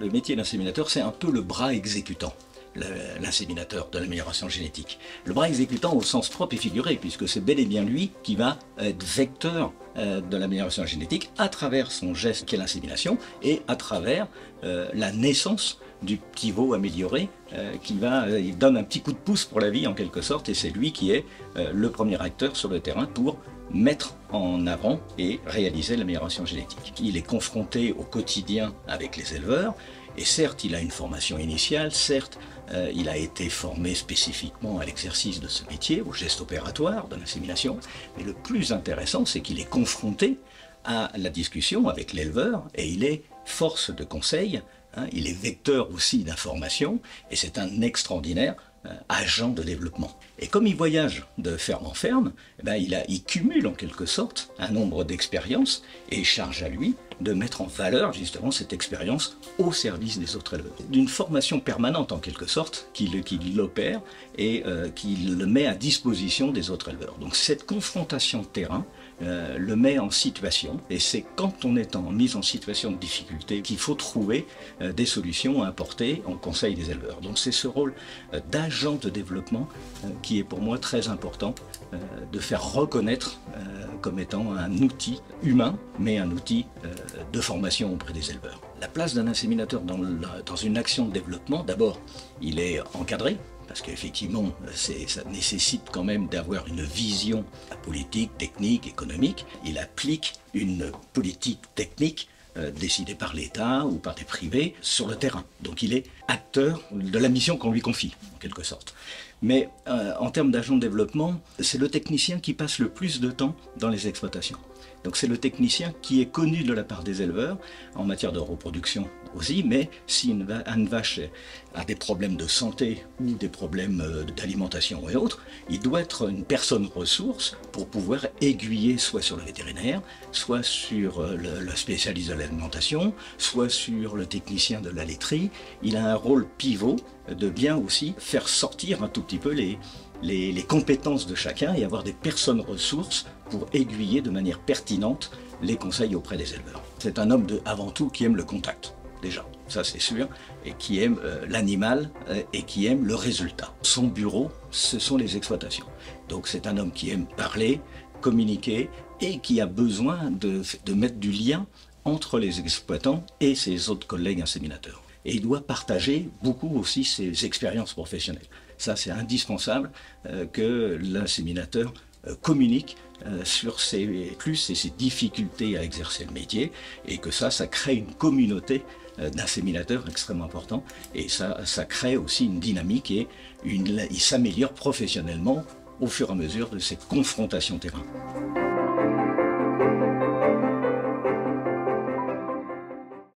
le métier d'inséminateur, c'est un peu le bras exécutant, l'inséminateur de l'amélioration génétique. Le bras exécutant au sens propre et figuré, puisque c'est bel et bien lui qui va être vecteur de l'amélioration génétique à travers son geste qu'est l'insémination et à travers la naissance du petit veau amélioré il donne un petit coup de pouce pour la vie en quelque sorte, et c'est lui qui est le premier acteur sur le terrain pour mettre en avant et réaliser l'amélioration génétique. Il est confronté au quotidien avec les éleveurs, et certes il a une formation initiale, certes il a été formé spécifiquement à l'exercice de ce métier, au geste opératoire de l'insémination, mais le plus intéressant c'est qu'il est confronté à la discussion avec l'éleveur, et il est force de conseil, il est vecteur aussi d'information, et c'est un extraordinaire agent de développement. Et comme il voyage de ferme en ferme, il cumule en quelque sorte un nombre d'expériences et charge à lui de mettre en valeur justement cette expérience au service des autres éleveurs. D'une formation permanente en quelque sorte qu'il opère et qu'il le met à disposition des autres éleveurs. Donc cette confrontation de terrain le met en situation, et c'est quand on est mise en situation de difficulté qu'il faut trouver des solutions à apporter en conseil des éleveurs. Donc c'est ce rôle d'agent de développement qui est pour moi très important, de faire reconnaître comme étant un outil humain, mais un outil de formation auprès des éleveurs. La place d'un inséminateur dans une action de développement, d'abord, il est encadré, parce qu'effectivement, ça nécessite quand même d'avoir une vision politique, technique, économique. Il applique une politique technique décidée par l'État ou par des privés sur le terrain. Donc il est acteur de la mission qu'on lui confie, en quelque sorte. Mais en termes d'agent de développement, c'est le technicien qui passe le plus de temps dans les exploitations. Donc c'est le technicien qui est connu de la part des éleveurs, en matière de reproduction aussi, mais si une vache a des problèmes de santé ou des problèmes d'alimentation et autres, il doit être une personne ressource pour pouvoir aiguiller soit sur le vétérinaire, soit sur le spécialiste de l'alimentation, soit sur le technicien de la laiterie. Il a un rôle pivot de bien aussi faire sortir un tout petit peu les compétences de chacun et avoir des personnes ressources pour aiguiller de manière pertinente les conseils auprès des éleveurs. C'est un homme avant tout qui aime le contact, déjà, ça c'est sûr, et qui aime l'animal et qui aime le résultat. Son bureau, ce sont les exploitations. Donc c'est un homme qui aime parler, communiquer et qui a besoin de mettre du lien entre les exploitants et ses autres collègues inséminateurs. Et il doit partager beaucoup aussi ses expériences professionnelles. Ça, c'est indispensable que l'inséminateur communique sur ses plus et ses difficultés à exercer le métier, et que ça crée une communauté d'inséminateurs extrêmement important, et ça crée aussi une dynamique et il s'améliore professionnellement au fur et à mesure de ces confrontations terrain.